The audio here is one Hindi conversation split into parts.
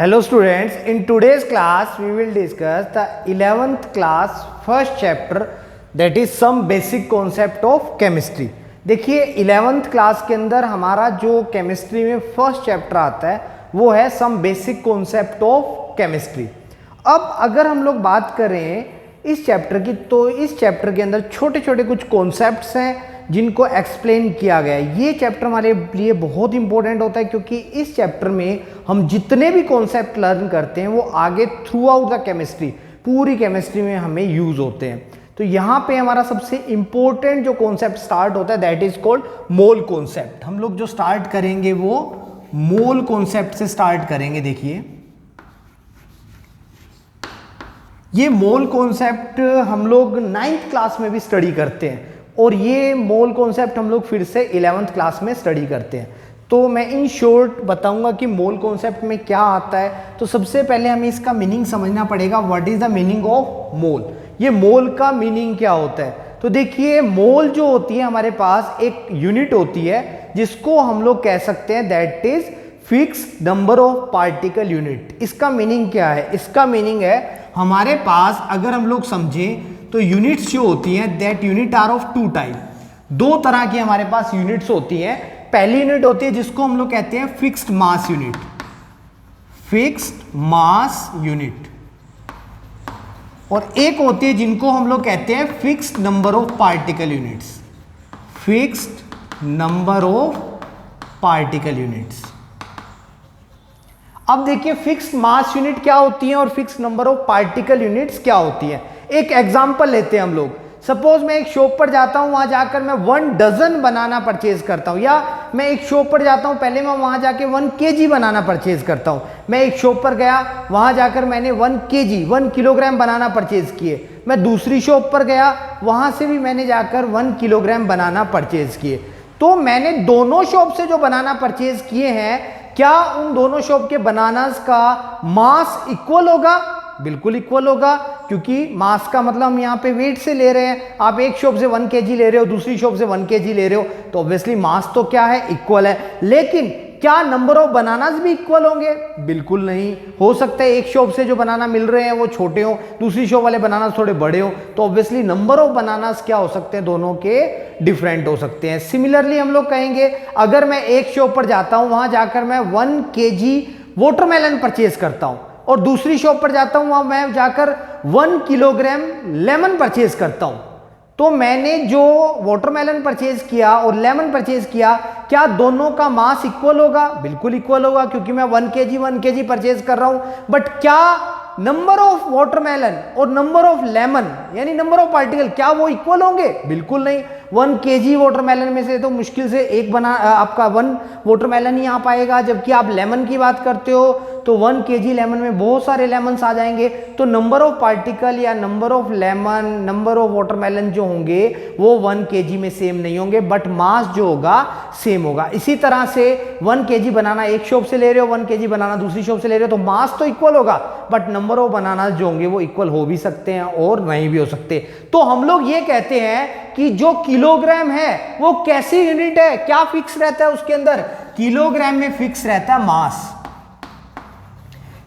Hello students, in today's class we will discuss the 11th class first chapter that is some basic concept of chemistry। देखिए 11th क्लास के अंदर हमारा जो केमिस्ट्री में फर्स्ट चैप्टर आता है वो है some basic concept of chemistry. अब अगर हम लोग बात करें इस चैप्टर की तो इस चैप्टर के अंदर छोटे छोटे कुछ कॉन्सेप्ट्स हैं जिनको एक्सप्लेन किया गया है। ये चैप्टर हमारे लिए बहुत इंपॉर्टेंट होता है क्योंकि इस चैप्टर में हम जितने भी कॉन्सेप्ट लर्न करते हैं वो आगे थ्रू आउट द केमिस्ट्री पूरी केमिस्ट्री में हमें यूज होते हैं। तो यहाँ पे हमारा सबसे इंपॉर्टेंट जो कॉन्सेप्ट स्टार्ट होता है that is called mole concept. हम लोग जो स्टार्ट करेंगे वो मोल कॉन्सेप्ट से स्टार्ट करेंगे। देखिए ये मोल कॉन्सेप्ट हम लोग 9th क्लास में भी स्टडी करते हैं और ये मोल कॉन्सेप्ट हम लोग फिर से 11th क्लास में स्टडी करते हैं। तो मैं इन शॉर्ट बताऊंगा कि मोल कॉन्सेप्ट में क्या आता है। तो सबसे पहले हमें इसका मीनिंग समझना पड़ेगा। What is the meaning of mole? ये मोल का मीनिंग क्या होता है? तो देखिए मोल जो होती है हमारे पास एक यूनिट होती है जिसको हम लोग कह सकते हैं that is fixed number of particle unit. इसका मीनिंग क्या है? इसका मीनिंग है हमारे पास अगर हम लोग समझें तो यूनिट्स जो होती हैं that unit are of two type. दो तरह की हमारे पास यूनिट्स होती हैं। पहली यूनिट होती है जिसको हम लोग कहते हैं fixed mass unit, fixed mass unit, और एक होती है जिनको हम लोग कहते हैं fixed number of particle units, fixed number of particle units. अब देखिए फिक्स्ड मास यूनिट क्या होती है और fixed number of particle units क्या होती है। एक एग्जांपल लेते हैं हम लोग। सपोज मैं एक शॉप पर जाता हूं, वहां जाकर मैं 1 डजन बनाना परचेज करता हूं, या मैं एक शॉप पर जाता हूं पहले मैं वहां जाके 1 kg बनाना परचेज करता हूं। मैं एक शॉप पर गया, वहां जाकर मैंने 1 kg 1 किलोग्राम बनाना परचेज किए। मैं दूसरी शॉप पर गया, वहां से भी मैंने जाकर 1 किलोग्राम बनाना परचेज किए। तो मैंने दोनों शॉप से जो बनाना परचेज किए हैं क्या उन दोनों शॉप के बनानास का मास इक्वल होगा? बिल्कुल इक्वल होगा, क्योंकि मास का मतलब हम यहाँ पे वेट से ले रहे हैं। आप एक शॉप से 1 kg ले रहे हो, दूसरी शॉप से 1 kg ले रहे हो, तो ऑब्वियसली मास तो क्या है? इक्वल है। लेकिन क्या नंबर ऑफ बनानास भी इक्वल होंगे? बिल्कुल नहीं। हो सकता है एक शॉप से जो बनाना मिल रहे हैं वो छोटे हो, दूसरी शॉप वाले बनानास थोड़े बड़े हो, तो ऑब्वियसली नंबर ऑफ बनानास क्या हो सकते हैं? दोनों के डिफरेंट हो सकते हैं। सिमिलरली हम लोग कहेंगे अगर मैं एक शॉप पर जाता हूं, वहां जाकर मैं 1 kg वाटरमेलन परचेज करता हूं और दूसरी शॉप पर जाता हूं, वहां मैं जाकर 1 किलोग्राम लेमन परचेज करता हूं, तो मैंने जो वाटरमेलन परचेज किया और लेमन परचेज किया क्या दोनों का मास इक्वल होगा? बिल्कुल इक्वल होगा, क्योंकि मैं 1 kg परचेज कर रहा हूं। बट क्या नंबर ऑफ वाटरमेलन और नंबर ऑफ लेमन यानी नंबर ऑफ पार्टिकल क्या वो इक्वल होंगे? बिल्कुल नहीं। 1 kg वाटरमेलन में से तो मुश्किल से एक आपका 1 वाटरमेलन ही आ पाएगा, जबकि आप लेमन की बात करते हो तो 1 kg लेमन में बहुत सारे लेमन्स आ जाएंगे। तो नंबर ऑफ पार्टिकल या number of lemon, number of watermelon जो होंगे वो 1 kg में सेम नहीं होंगे, बट मास जो होगा सेम होगा। इसी तरह से 1 kg बनाना एक शॉप से ले रहे हो, 1 kg बनाना दूसरी शॉप से ले रहे हो, तो मास तो इक्वल होगा, बट नंबर ऑफ बनाना जो होंगे वो इक्वल हो भी सकते हैं और नहीं भी हो सकते। तो हम लोग ये कहते हैं कि जो किलोग्राम है वो कैसी यूनिट है? क्या फिक्स रहता है उसके अंदर? किलोग्राम में फिक्स रहता है मास,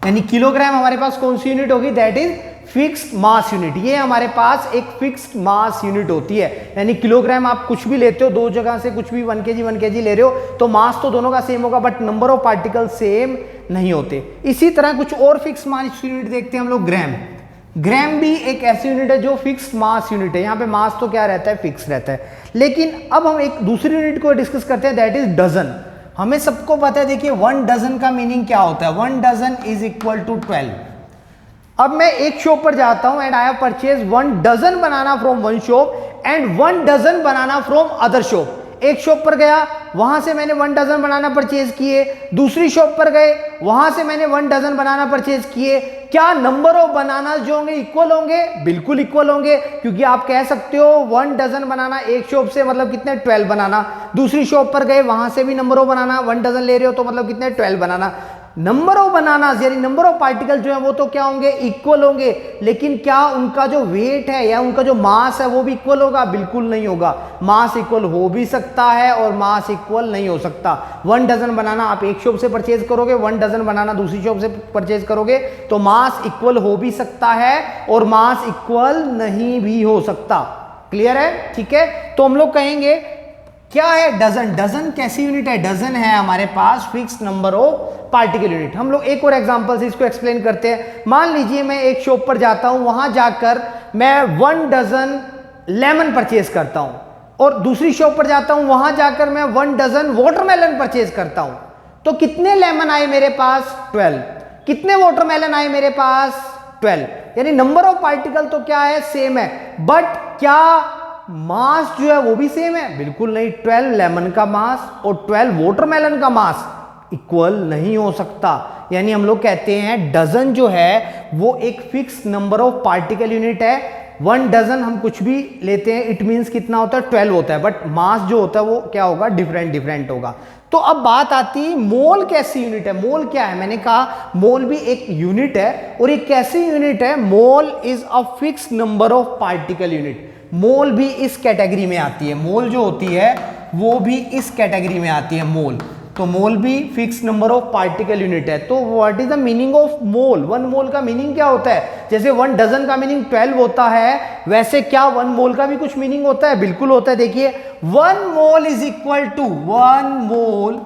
यानी किलोग्राम हमारे पास कौन सी यूनिट होगी? That is fixed mass unit. ये हमारे पास एक फिक्स्ड मास यूनिट होती है, यानी किलोग्राम आप कुछ भी लेते हो, दो जगह से कुछ भी 1 kg ले रहे हो तो मास तो दोनों का सेम होगा, but number of particle same नहीं होते। इसी तरह कुछ और फिक्स्ड मास यूनिट देखते हैं हम लोग। ग्राम। ग्राम भी एक ऐसी यूनिट है जो फिक्स्ड मास यूनिट है। यहाँ पे मास तो क्या रहता है? फिक्स रहता है। लेकिन अब हम एक दूसरी यूनिट को डिस्कस करते हैं दैट इज डजन। हमें सबको पता है, देखिए 1 डजन का मीनिंग क्या होता है? 1 डजन इज इक्वल टू 12। अब मैं एक शॉप पर जाता हूं and I have purchase 1 dozen banana from 1 shop and 1 dozen banana from other shop. एक शॉप पर गया, वहां से मैंने 1 डजन बनाना परचेज किए, दूसरी शॉप पर गए, वहां से मैंने 1 डजन बनाना परचेज किए। क्या नंबर ऑफ बनाना जो होंगे इक्वल होंगे? बिल्कुल इक्वल होंगे, क्योंकि आप कह सकते हो 1 डजन बनाना एक शॉप से मतलब कितने? 12 बनाना। दूसरी शॉप पर गए, वहां से भी नंबर ऑफ बनाना 1 डजन ले रहे हो तो मतलब कितने? 12 बनाना। नंबर ऑफ बनानास यानी नंबर ऑफ पार्टिकल जो है वो तो क्या होंगे, इक्वल होंगे, लेकिन क्या उनका जो वेट है या उनका जो मास है वो भी इक्वल होगा? बिल्कुल नहीं होगा। मास इक्वल हो भी सकता है और मास इक्वल नहीं हो सकता। 1 डजन बनाना आप एक शॉप से परचेज करोगे, 1 डजन बनाना दूसरी शॉप से परचेज करोगे, तो मास इक्वल हो भी सकता है और मास इक्वल नहीं भी हो सकता। क्लियर है? ठीक है, तो हम लोग कहेंगे क्या है डजन। डजन कैसी यूनिट है? डजन है हमारे पास fix number of particle unit. हम लोग एक और एग्जांपल से इसको एक्सप्लेन करते हैं। मान लीजिए मैं एक शॉप पर जाता हूं, वहां जाकर मैं 1 डजन लेमन परचेज करता हूं, और दूसरी शॉप पर जाता हूं, वहां जाकर मैं 1 डजन वाटरमेलन परचेज करता हूं। तो कितने लेमन आए मेरे पास? 12। कितने वाटरमेलन आए मेरे पास? 12। यानी नंबर ऑफ पार्टिकल तो क्या है, सेम है, बट क्या मास जो है वो भी सेम है? बिल्कुल नहीं। 12 लेमन का मास और 12 वाटरमेलन का मास इक्वल नहीं हो सकता। यानी हम लोग कहते हैं डजन जो है वो एक fix number of particle unit है। 1 डजन हम कुछ भी लेते हैं, इट मींस कितना होता है? 12 होता है, बट मास जो होता है वो क्या होगा? डिफरेंट होगा। तो अब बात आती है मोल कैसी यूनिट है? मोल क्या है? मैंने कहा मोल भी एक यूनिट है, और एक कैसी यूनिट है? Mole is a fix number of particle unit. Mole भी इस कैटेगरी में आती है। मोल जो होती है वो भी इस कैटेगरी में आती है, मोल। तो मोल भी fix number of particle unit है। तो what is the meaning of mole? 1 मोल का मीनिंग क्या होता है? जैसे 1 डजन का मीनिंग 12 होता है, वैसे क्या 1 मोल का भी कुछ मीनिंग होता है? बिल्कुल होता है। देखिए 1 mole is equal to 1 mole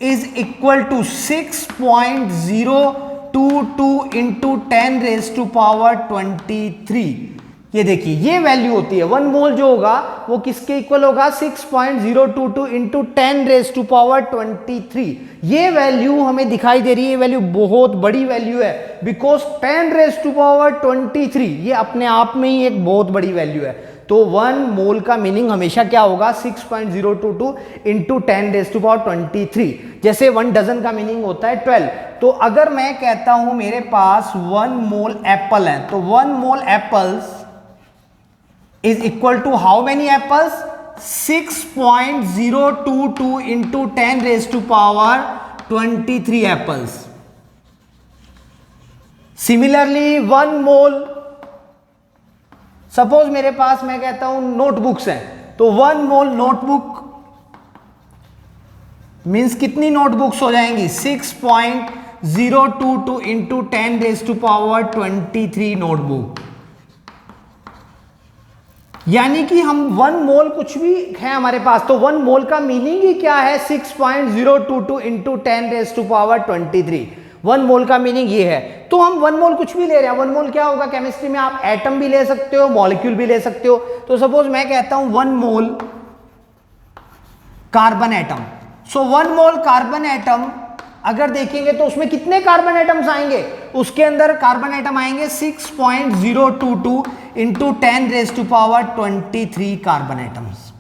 is equal to 6.022 into 10 raise to power 23। ये देखिए ये वैल्यू होती है। 1 मोल जो होगा वो किसके इक्वल होगा? 6.022 इंटू 10 रेज टू पावर 23। ये वैल्यू हमें दिखाई दे रही है, ये वैल्यू बहुत बड़ी वैल्यू है, बिकॉज 10 रेज टू पावर 23 ये अपने आप में ही एक बहुत बड़ी वैल्यू है। तो 1 मोल का मीनिंग हमेशा क्या होगा? 6.022 इंटू 10 रेज टू पावर 23। जैसे 1 डजन का मीनिंग होता है 12। तो अगर मैं कहता हूं मेरे पास 1 मोल एप्पल है, तो 1 मोल apples is equal to how many apples? 6.022 into 10 raised to power 23 apples. Similarly 1 mole, suppose मेरे पास मैं कहता हूं नोटबुक्स हैं, तो 1 मोल नोटबुक मीन्स कितनी नोटबुक्स हो जाएंगी? 6.022 into 10 raise to power 23 notebook. यानी कि हम 1 मोल कुछ भी है हमारे पास, तो 1 मोल का मीनिंग ही क्या है? 6.022 इंटू 10 रेज टू पावर 23। 1 मोल का मीनिंग ये है। तो हम 1 मोल कुछ भी ले रहे हैं। 1 मोल क्या होगा? केमिस्ट्री में आप एटम भी ले सकते हो, मॉलिक्यूल भी ले सकते हो। तो सपोज मैं कहता हूं 1 मोल कार्बन एटम। सो 1 मोल कार्बन एटम अगर देखेंगे तो उसमें कितने कार्बन एटम्स आएंगे? उसके अंदर कार्बन एटम आएंगे 6.022 into 10 raise to power 23 carbon atoms.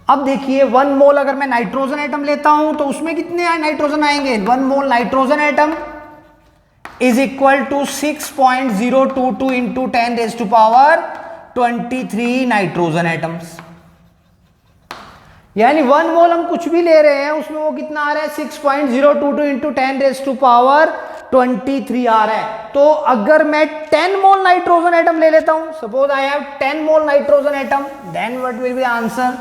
अब देखिए 1 मोल अगर मैं नाइट्रोजन एटम लेता हूं तो उसमें कितने नाइट्रोजन आएंगे? 1 mole nitrogen atom is equal to 6.022 into 10 raise to power 23 nitrogen atoms. यानी 1 मोल हम कुछ भी ले रहे हैं उसमें वो कितना आ रहा है? 6.022 इंटू 10 रेज टू पावर 23 आ रहा है। तो अगर मैं 10 मोल नाइट्रोजन एटम ले लेता हूं, suppose I have 10 mole nitrogen atom, then what will be the answer?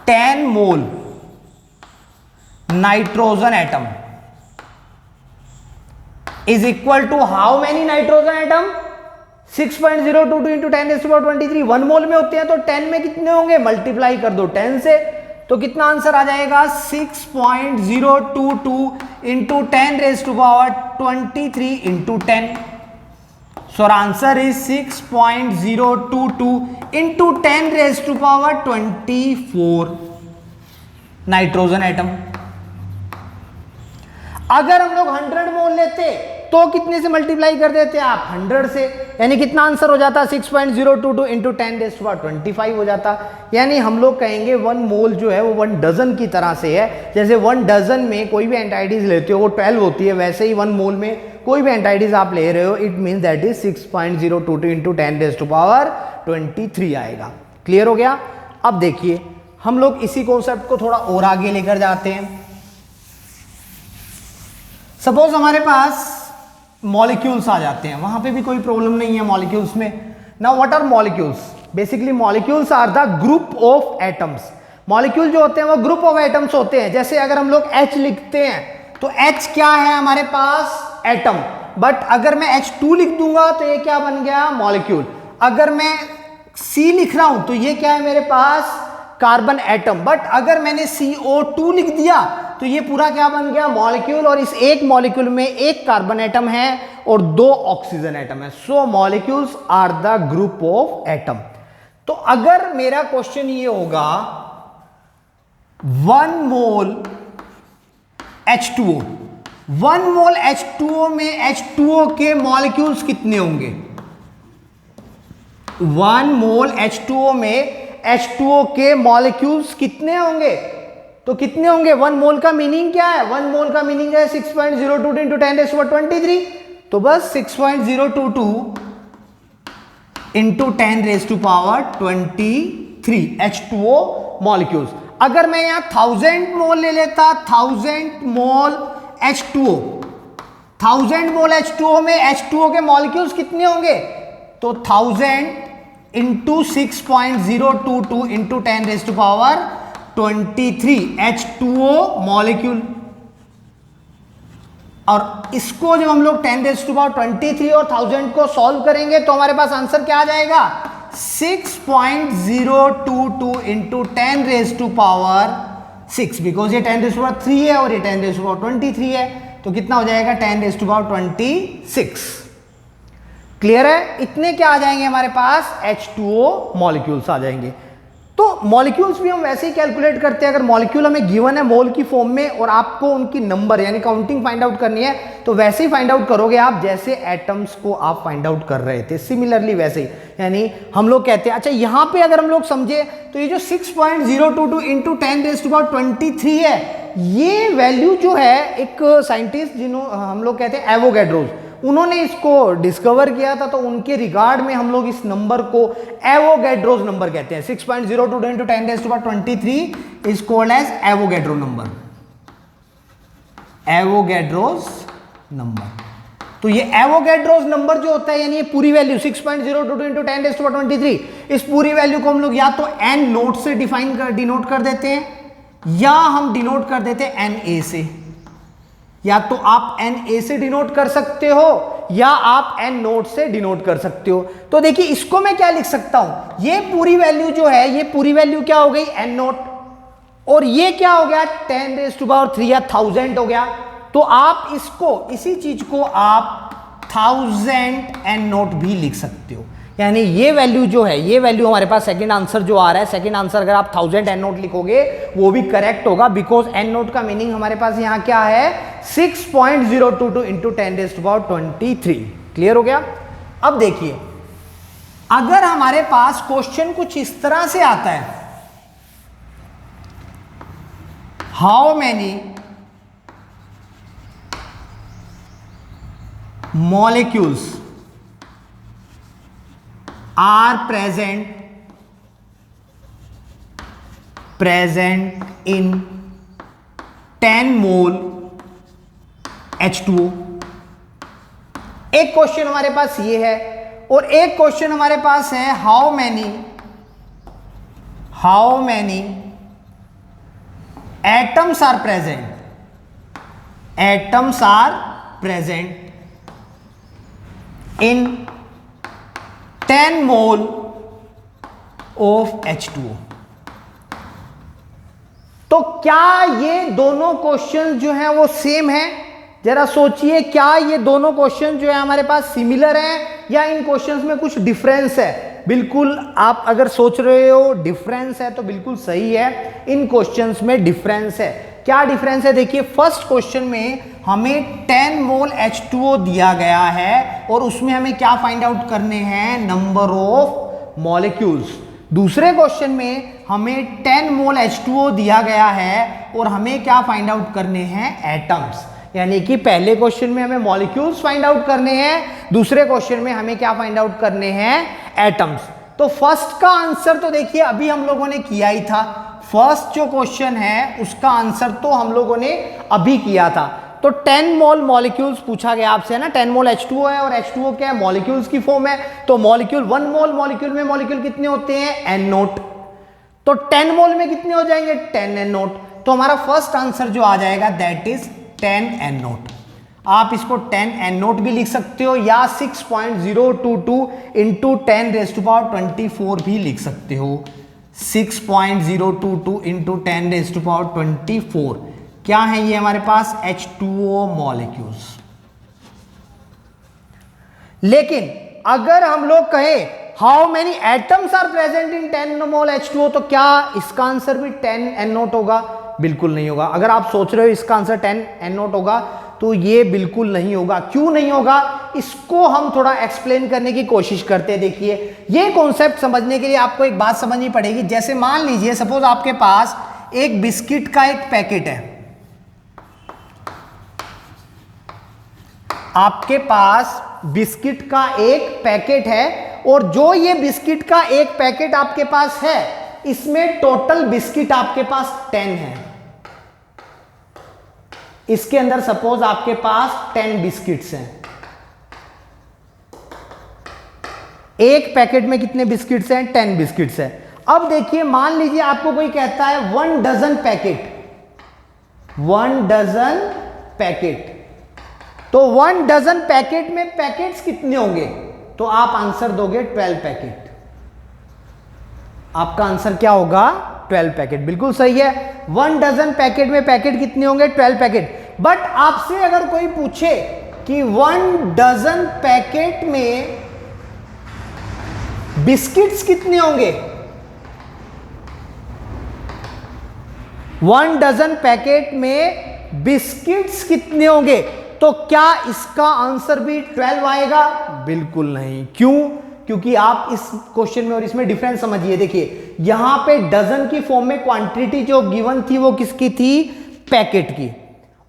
10 mole nitrogen atom is equal to how many nitrogen atom? 6.022 into 10 raise to power 23। 1 mole में होते हैं तो 10 में कितने होंगे? मल्टीप्लाई कर दो 10 से, तो कितना आंसर आ जाएगा? 6.022 into 10 raise to power 23 into 10। So answer is 6.022 into 10 raise to power 24 nitrogen atom. अगर हम लोग 100 मोल लेते तो कितने से मल्टीप्लाई कर देते आप? 100 से। यानी कितना आंसर हो जाता? 6.022 इंटू 10 रेज टू पावर 25 हो जाता। यानी हम लोग कहेंगे 1 मोल जो है वो 1 डजन की तरह से है। जैसे 1 डजन में कोई भी एंटाइडीज लेते हो वो 12 होती है, वैसे ही 1 मोल में कोई भी एंटाइडीज आप ले रहे हो, it means that is 6.022 into 10 raise to power 23 आएगा। क्लियर हो गया? अब देखिए हम लोग इसी कॉन्सेप्ट को थोड़ा और आगे लेकर जाते हैं। सपोज हमारे पास मॉलिक्यूल्स आ जाते हैं, वहां पे भी कोई प्रॉब्लम नहीं है मॉलिक्यूल्स में। Now what are molecules? Basically molecules are the group of atoms. Molecule जो होते हैं वो ग्रुप ऑफ एटम्स होते हैं। जैसे अगर हम लोग H लिखते हैं तो H क्या है हमारे पास? एटम। बट अगर मैं H2 लिख दूंगा तो ये क्या बन गया? मॉलिक्यूल। अगर मैं C लिख रहा हूं तो ये क्या है मेरे पास? Carbon atom. बट अगर मैंने CO2 लिख दिया तो ये पूरा क्या बन गया? मॉलिक्यूल। और इस एक मॉलिक्यूल में एक कार्बन एटम है और 2 ऑक्सीजन एटम है। So molecules are the group of atom. तो अगर मेरा क्वेश्चन ये होगा 1 मोल H2O, 1 मोल H2O में H2O के मॉलिक्यूल्स कितने होंगे? 1 मोल H2O में H2O के मॉलिक्यूल्स कितने होंगे? तो कितने होंगे? 1 मोल का मीनिंग क्या है? 1 मोल का मीनिंग है 6.02 इंटू 10⁻23। तो बस 6.022 इंटू 10⁻23 H2O मॉलिक्यूल्स। अगर मैं यहां 1000 मोल ले लेता, 1000 मोल H2O, 1000 मोल H2O में H2O के मॉलिक्यूल्स कितने होंगे? तो 1000 इंटू 6.022 इंटू 10⁻23 H2O मॉलिक्यूल। और इसको जब हम लोग 10⁻23 और 1000 को सॉल्व करेंगे तो हमारे पास आंसर क्या आ जाएगा? 6.022 इंटू 10⁻6, बिकॉज ये 10⁻3 है और ये 10⁻23 है। तो कितना हो जाएगा? 10⁻26। क्लियर है? इतने क्या आ जाएंगे हमारे पास? H2O मॉलिक्यूल्स आ जाएंगे। तो मॉलिक्यूल्स भी हम वैसे ही कैलकुलेट करते हैं। अगर मॉलिक्यूल हमें गिवन है मोल की फॉर्म में और आपको उनकी नंबर यानी काउंटिंग फाइंड आउट करनी है तो वैसे ही फाइंड आउट करोगे आप जैसे एटम्स को आप फाइंड आउट कर रहे थे, सिमिलरली वैसे ही। यानी हम लोग कहते हैं, अच्छा यहां पे अगर हम लोग समझे तो ये जो 6.022 इंटू 10⁻23 है, ये वैल्यू जो है एक साइंटिस्ट जिन्होंने हम लोग कहते हैं एवोगैड्रोस, उन्होंने इसको डिस्कवर किया था। तो उनके रिगार्ड में हम लोग इस नंबर को एवोगैड्रोस नंबर कहते हैं। 6.022 into 10⁻23 is called as Avogadro number, Avogadro's number. तो ये एवोगैड्रोस नंबर जो होता है यानी ये पूरी वैल्यू 6.022 इंटू 10⁻23, इस पूरी वैल्यू को हम लोग या तो n नोट से डिनोट कर देते हैं या हम डिनोट कर देते हैं Na से। या तो आप Na से डिनोट कर सकते हो या आप n नोट से डिनोट कर सकते हो। तो देखिए इसको मैं क्या लिख सकता हूं, ये पूरी वैल्यू जो है ये पूरी वैल्यू क्या हो गई? n note. और ये क्या हो गया? 10⁻3 या 1000 हो गया। तो आप इसको, इसी चीज को आप 1000 n नोट भी लिख सकते हो। यानी ये वैल्यू जो है, ये वैल्यू हमारे पास सेकंड आंसर जो आ रहा है, सेकंड आंसर अगर आप 1000 n नोट लिखोगे वो भी करेक्ट होगा, बिकॉज n नोट का मीनिंग हमारे पास यहां क्या है? 6.022 इंटू 10⁻23। क्लियर हो गया? अब देखिए अगर हमारे पास क्वेश्चन कुछ इस तरह से आता है, how many molecules are present in 10 mole H2O। एक क्वेश्चन हमारे पास ये है और एक क्वेश्चन हमारे पास है how many atoms are present in 10 mole of H2O। तो क्या ये दोनों क्वेश्चन जो हैं वो सेम है? जरा सोचिए, क्या ये दोनों क्वेश्चन जो है हमारे पास सिमिलर हैं या इन क्वेश्चंस में कुछ डिफरेंस है? बिल्कुल, आप अगर सोच रहे हो डिफरेंस है तो बिल्कुल सही है, इन क्वेश्चंस में डिफरेंस है। क्या डिफरेंस है? देखिए फर्स्ट क्वेश्चन में हमें 10 मोल H2O दिया गया है और उसमें हमें क्या फाइंड आउट करने हैं? Number of molecules. दूसरे क्वेश्चन में हमें 10 मोल H2O दिया गया है और हमें क्या फाइंड आउट करने हैं? एटम्स। यानी कि पहले क्वेश्चन में हमें मॉलिक्यूल्स फाइंड आउट करने हैं, दूसरे क्वेश्चन में हमें क्या फाइंड आउट करने हैं? एटम्स। तो फर्स्ट का आंसर तो देखिए अभी हम लोगों ने किया ही था, फर्स्ट जो क्वेश्चन है उसका आंसर तो हम लोगों ने अभी किया था। तो 10 मोल मॉलिक्यूल्स पूछा गया आपसे, है ना। 10 मोल H2O है और H2O क्या है, मॉलिक्यूल्स की फॉर्म है। तो मॉलिक्यूल 1 मोल मॉलिक्यूल में मॉलिक्यूल कितने होते हैं, N नोट। तो 10 मोल में कितने हो जाएंगे, 10 N नोट। तो हमारा फर्स्ट आंसर जो आ जाएगा दैट इज 10 N नोट। आप इसको 10 N नोट भी लिख सकते हो या 6.022 इंटू 10⁻24 भी लिख सकते हो। 6.022 इंटू 10⁻24 क्या है ये हमारे पास, H2O मॉलिक्यूल्स। लेकिन अगर हम लोग कहें how many atoms are present in 10 mole H2O, तो क्या इसका आंसर भी 10 N नोट होगा, बिल्कुल नहीं होगा। अगर आप सोच रहे हो इसका आंसर 10 N नोट होगा तो ये बिल्कुल नहीं होगा। क्यों नहीं होगा, इसको हम थोड़ा एक्सप्लेन करने की कोशिश करते हैं। देखिए, ये कॉन्सेप्ट समझने के लिए आपको एक बात समझनी पड़ेगी। जैसे मान लीजिए सपोज आपके पास एक बिस्किट का एक पैकेट है, आपके पास बिस्किट का एक पैकेट है और जो ये बिस्किट का एक पैकेट आपके पास है इसमें टोटल बिस्किट आपके पास 10 है। इसके अंदर सपोज आपके पास 10 बिस्किट्स हैं। एक पैकेट में कितने बिस्किट्स हैं, 10 बिस्किट्स हैं। अब देखिए, मान लीजिए आपको कोई कहता है 1 डजन पैकेट, 1 डजन पैकेट। तो 1 डजन पैकेट में पैकेट्स कितने होंगे, तो आप आंसर दोगे 12 पैकेट। आपका आंसर क्या होगा, 12 पैकेट। बिल्कुल सही है, 1 डजन पैकेट में पैकेट कितने होंगे, 12 पैकेट। बट आपसे अगर कोई पूछे कि 1 डजन पैकेट में बिस्किट्स कितने होंगे, 1 डजन पैकेट में बिस्किट्स कितने होंगे, तो क्या इसका आंसर भी 12 आएगा, बिल्कुल नहीं। क्यों, क्योंकि आप इस क्वेश्चन में और इसमें डिफरेंस समझिए। देखिए, यहां पे डजन की फॉर्म में क्वांटिटी जो गिवन थी वो किसकी थी, पैकेट की।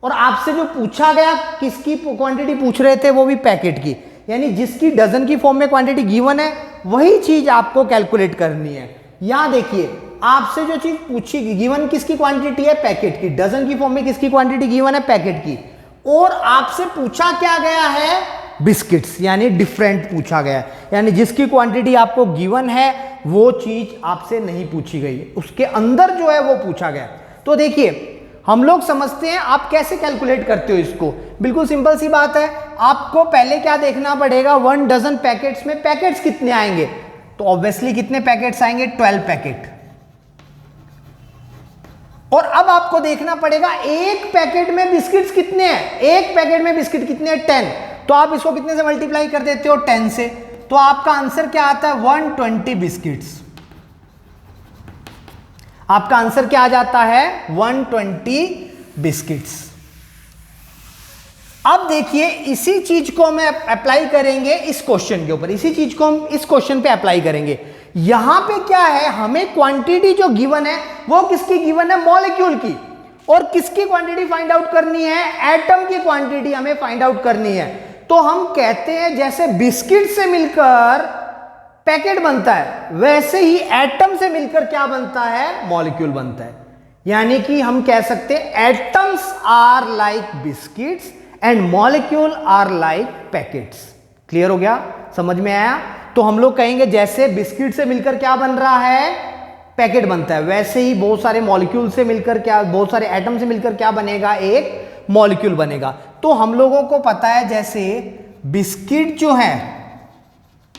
और आपसे जो पूछा गया किसकी क्वांटिटी पूछ रहे थे, वो भी पैकेट की। यानी जिसकी डजन की फॉर्म में क्वांटिटी गिवन है वही चीज आपको कैलकुलेट करनी है। यहां देखिए, आपसे जो चीज पूछी गिवन किसकी क्वांटिटी है, पैकेट की। डजन की फॉर्म में किसकी क्वांटिटी गिवन है, पैकेट की। और आपसे पूछा क्या गया है, बिस्किट्स, यानी डिफरेंट पूछा गया है। यानी जिसकी क्वांटिटी आपको गिवन है वो चीज आपसे नहीं पूछी गई, उसके अंदर जो है वो पूछा गया। तो देखिए, हम लोग समझते हैं आप कैसे कैलकुलेट करते हो इसको। बिल्कुल सिंपल सी बात है, आपको पहले क्या देखना पड़ेगा, 1 डजन पैकेट्स में पैकेट्स कितने आएंगे, तो ऑब्वियसली कितने पैकेट्स आएंगे, 12 पैकेट। और अब आपको देखना पड़ेगा एक पैकेट में बिस्किट्स कितने हैं, एक पैकेट में बिस्किट कितने हैं, 10। तो आप इसको कितने से मल्टीप्लाई कर देते हो, 10 से। तो आपका आंसर क्या आता है, 120 बिस्किट्स। आपका आंसर क्या आ जाता है, 120 बिस्किट्स। अब देखिए, इसी चीज को हम अप्लाई करेंगे इस क्वेश्चन के ऊपर, इसी चीज को हम इस क्वेश्चन पे अप्लाई करेंगे। यहां पे क्या है, हमें क्वांटिटी जो गिवन है वो किसकी गिवन है, मॉलिक्यूल की। और किसकी क्वांटिटी फाइंड आउट करनी है, एटम की क्वांटिटी हमें फाइंड आउट करनी है। तो हम कहते हैं जैसे बिस्किट से मिलकर पैकेट बनता है, वैसे ही एटम से मिलकर क्या बनता है, मॉलिक्यूल बनता है। यानी कि हम कह सकते हैं atoms are like biscuits and molecule are like packets. Clear हो गया, समझ में आया। तो हम लोग कहेंगे जैसे बिस्किट से मिलकर क्या बन रहा है, पैकेट बनता है, वैसे ही बहुत सारे मॉलिक्यूल से मिलकर क्या, बहुत सारे एटम से मिलकर क्या बनेगा, एक मॉलिक्यूल बनेगा। तो हम लोगों को पता है जैसे बिस्किट जो है,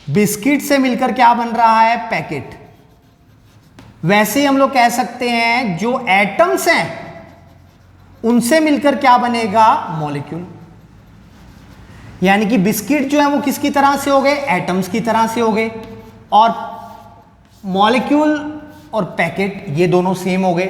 बिस्किट से मिलकर क्या बन रहा है, पैकेट, वैसे ही हम लोग कह सकते हैं जो एटम्स हैं उनसे मिलकर क्या बनेगा, मॉलिक्यूल। यानी कि बिस्किट जो है वो किसकी तरह से हो गए, एटम्स की तरह से हो गए, और मॉलिक्यूल और पैकेट ये दोनों सेम हो गए।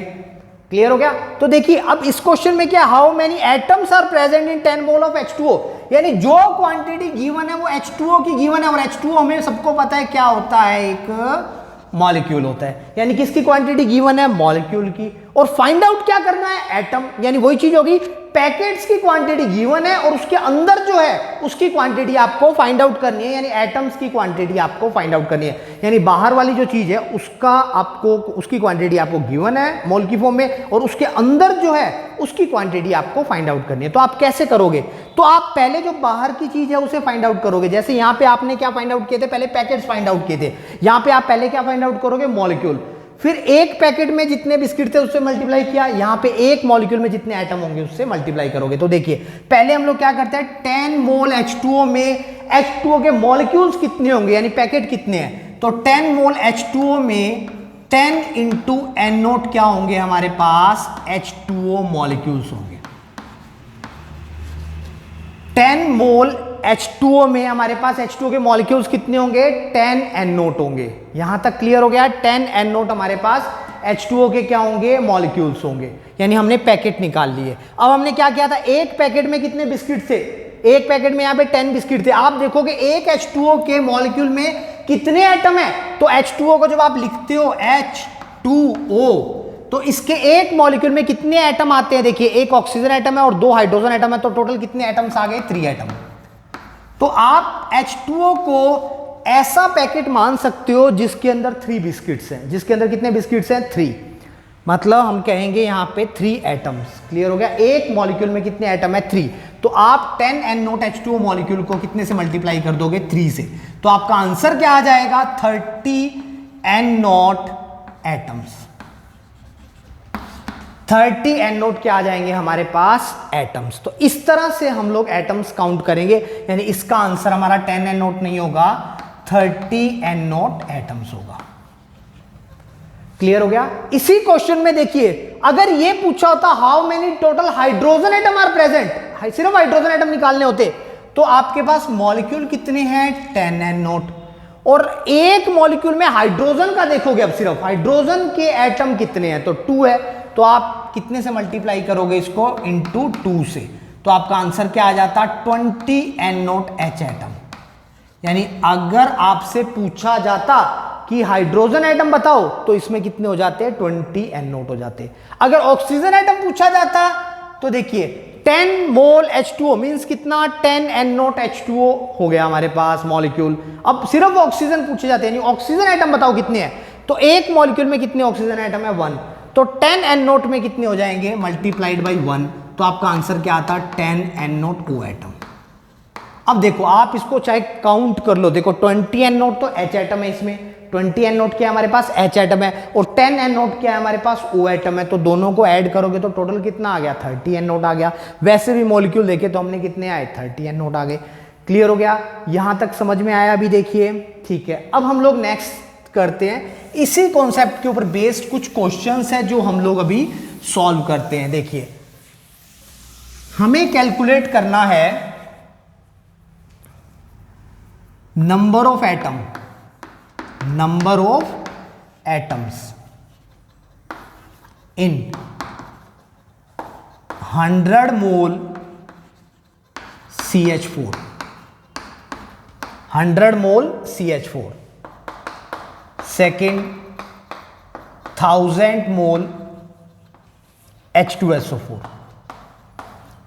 क्लियर हो गया। तो देखिए, अब इस क्वेश्चन में क्या, how many atoms are present in 10 mole of H2O, यानी जो क्वांटिटी गिवन है वो H2O की गिवन है, और H2O हमें सबको पता है क्या होता है, एक मॉलिक्यूल होता है। यानी किसकी क्वांटिटी गिवन है, मॉलिक्यूल की। और फाइंड आउट क्या करना है, एटम, यानी वही चीज होगी, पैकेट्स की क्वांटिटी गिवन है और उसके अंदर जो है उसकी क्वांटिटी आपको फाइंड आउट करनी है, यानी एटम्स की क्वांटिटी आपको फाइंड आउट करनी है। यानी बाहर वाली जो चीज है उसका आपको, उसकी क्वांटिटी आपको गिवन है मोल की फॉर्म में, और उसके अंदर जो है उसकी क्वांटिटी आपको फाइंड आउट करनी है। तो आप कैसे करोगे, तो आप पहले जो बाहर की चीज है उसे फाइंड आउट करोगे। जैसे यहाँ पे आपने क्या फाइंड आउट किए थे, पहले पैकेट्स फाइंड आउट किए थे। यहाँ पे आप पहले क्या फाइंड आउट करोगे, मॉलिक्यूल, फिर एक पैकेट में जितने बिस्किट थे उससे मल्टीप्लाई किया, यहां पे एक मॉलिक्यूल में जितने एटम होंगे उससे मल्टीप्लाई करोगे। तो देखिए पहले हम लोग क्या करते हैं, 10 मोल H2O में H2O के मॉलिक्यूल्स कितने होंगे, यानी पैकेट कितने हैं, तो 10 मोल H2O में 10 इंटू N0 क्या होंगे हमारे पास, H2O मॉलिक्यूल्स होंगे। 10 मोल H2O में हमारे पास H2O के मॉलिक्यूल्स कितने होंगे, 10 N0 होंगे। यहां तक क्लियर हो गया, 10 N0 हमारे पास H2O के क्या होंगे, मॉलिक्यूल्स होंगे, यानी हमने पैकेट निकाल लिए। अब हमने क्या किया था, एक पैकेट में कितने बिस्किट थे, एक पैकेट में यहाँ पे 10 बिस्किट थे। आप देखोगे एक H2O के मॉलिक्यूल में कितने एटम है, तो H2O को जब आप लिखते हो H2O, तो इसके एक मॉलिक्यूल में कितने एटम आते हैं, देखिए एक ऑक्सीजन एटम है और 2 हाइड्रोजन एटम है, तो टोटल कितने एटम्स आ गए, 3 एटम। तो आप H2O को ऐसा पैकेट मान सकते हो जिसके अंदर 3 बिस्किट्स हैं, जिसके अंदर कितने बिस्किट्स हैं, 3, मतलब हम कहेंगे यहां पे 3 एटम्स। क्लियर हो गया, एक मॉलिक्यूल में कितने एटम है, 3। तो आप 10 N0 H2O मॉलिक्यूल को कितने से मल्टीप्लाई कर दोगे, 3 से, तो आपका आंसर क्या आ जाएगा, 30 N0 एटम्स। 30 N0 क्या आ जाएंगे हमारे पास, एटम्स। तो इस तरह से हम लोग एटम्स काउंट करेंगे, यानी इसका आंसर हमारा 10 N0 नहीं होगा, 30 N0 एटम्स होगा। क्लियर हो गया। इसी क्वेश्चन में देखिए अगर ये पूछा होता how many total hydrogen atom are present, सिर्फ हाइड्रोजन एटम निकालने होते, तो आपके पास मॉलिक्यूल कितने हैं, 10 N0, और एक मॉलिक्यूल में हाइड्रोजन का देखोगे, अब सिर्फ हाइड्रोजन के एटम कितने हैं, तो 2 है, तो आप कितने से मल्टीप्लाई करोगे इसको, इंटू 2 से, तो आपका आंसर क्या आ जाता, 20 N0H एटम। यानी अगर आपसे पूछा जाता कि हाइड्रोजन एटम बताओ, तो इसमें कितने हो जाते हैं, 20 N0 हो जाते। अगर ऑक्सीजन एटम पूछा जाता तो देखिए 10 मोल H2O मींस कितना, 10 N0 H2O हो गया हमारे पास मॉलिक्यूल। अब सिर्फ ऑक्सीजन पूछे जाते हैं, ऑक्सीजन एटम बताओ कितने हैं, तो एक मॉलिक्यूल में कितने ऑक्सीजन एटम है, 1, तो 10 N0 में कितने हो जाएंगे, मल्टीप्लाइड बाई 1, तो आपका आंसर क्या आता है, 10 N0O एटम। अब देखो आप इसको चाहे काउंट कर लो, देखो 20 N0 तो H एटम है, इसमें 20 N0 क्या है हमारे पास, H एटम है, और 10 N0 क्या है हमारे पास, O एटम है, तो दोनों को ऐड करोगे तो टोटल कितना आ गया, 30 N0 आ गया। वैसे भी मॉलिक्यूल देखे तो हमने कितने आए, 30 N0 आ गए। क्लियर हो गया, यहां तक समझ में आया अभी, देखिए ठीक है। अब हम लोग नेक्स्ट करते हैं, इसी कॉन्सेप्ट के ऊपर बेस्ड कुछ क्वेश्चंस है जो हम लोग अभी सॉल्व करते हैं। देखिए हमें कैलकुलेट करना है number of atom, number of atoms in 100 mole CH4, 100 mole CH4, second 1000 mole H2SO4,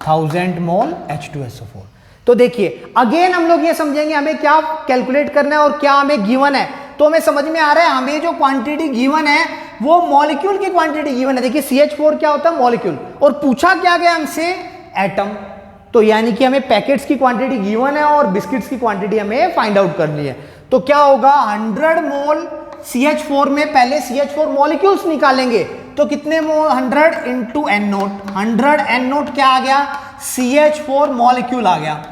1000 mole H2SO4। तो देखिए अगेन हम लोग ये समझेंगे हमें क्या कैलकुलेट करना है और क्या हमें गिवन है। तो हमें समझ में आ रहा है हमें जो क्वांटिटी गिवन है वो मॉलिक्यूल की क्वांटिटी गिवन है। देखिए CH4 क्या होता है, मॉलिक्यूल, और पूछा क्या गया हमसे, एटम। तो यानी कि हमें पैकेट्स की क्वांटिटी गिवन है और बिस्किट्स की क्वांटिटी हमें फाइंड आउट करनी है। तो क्या होगा, 100 मोल CH4 में पहले CH4 मॉलिक्यूल्स निकालेंगे, तो कितने मोल, 100 इंटू N0, 100 N0 क्या आ गया, CH4 मॉलिक्यूल आ गया।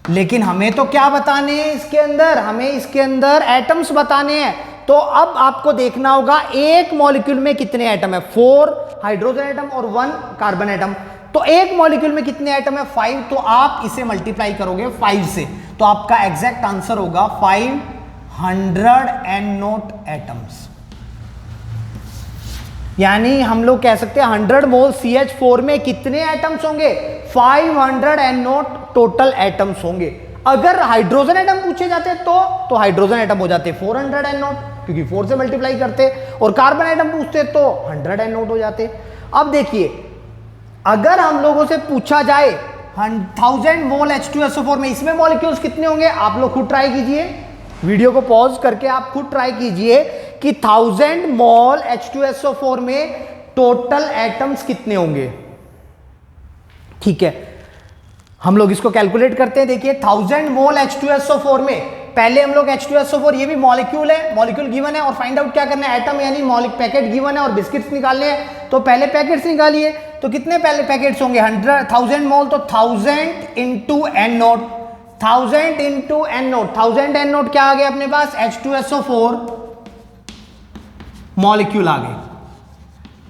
लेकिन हमें तो क्या बताने हैं इसके अंदर, हमें इसके अंदर एटम्स बताने हैं। तो अब आपको देखना होगा एक मॉलिक्यूल में कितने एटम है, 4 हाइड्रोजन एटम और 1 कार्बन एटम। तो एक मॉलिक्यूल में कितने एटम है, 5, तो आप इसे मल्टीप्लाई करोगे 5 से, तो आपका एग्जैक्ट आंसर होगा 500 N0 एटम्स। यानी हम लोग कह सकते हैं 100 मोल CH4 में कितने एटम्स होंगे, 500 N0 टोटल एटम्स होंगे। अगर हाइड्रोजन एटम पूछे जाते तो हाइड्रोजन एटम हो जाते 400 N0। क्योंकि 4 से मल्टीप्लाई करते, और कार्बन एटम पूछते तो 100 एन नोट हो जाते। अब देखिए, अगर हम लोगों से पूछा जाए 1000 मोल H2SO4 में, इसमें मॉलिक्यूल्स कितने होंगे, आप लोग खुद ट्राई कीजिए, वीडियो को पॉज करके आप खुद ट्राई कीजिए कि 1000 मोल H2SO4 में टोटल एटम्स कितने होंगे। ठीक है, हम लोग इसको कैलकुलेट करते हैं। देखिए 1000 मोल H2SO4 में, पहले हम लोग H2SO4, ये भी मॉलिक्यूल है, मॉलिक्यूल गिवन है, और फाइंड आउट क्या करना है, एटम यानी मॉलिक पैकेट गिवन है और बिस्किट्स निकालने हैं। तो पहले पैकेट्स निकालिए, तो कितने पहले पैकेट्स होंगे, 1000 मोल, तो 1000 into N naught, 1000 into N naught, 1000 N naught क्या आ गया अपने पास, H2SO4 मॉलिक्यूल आ गए।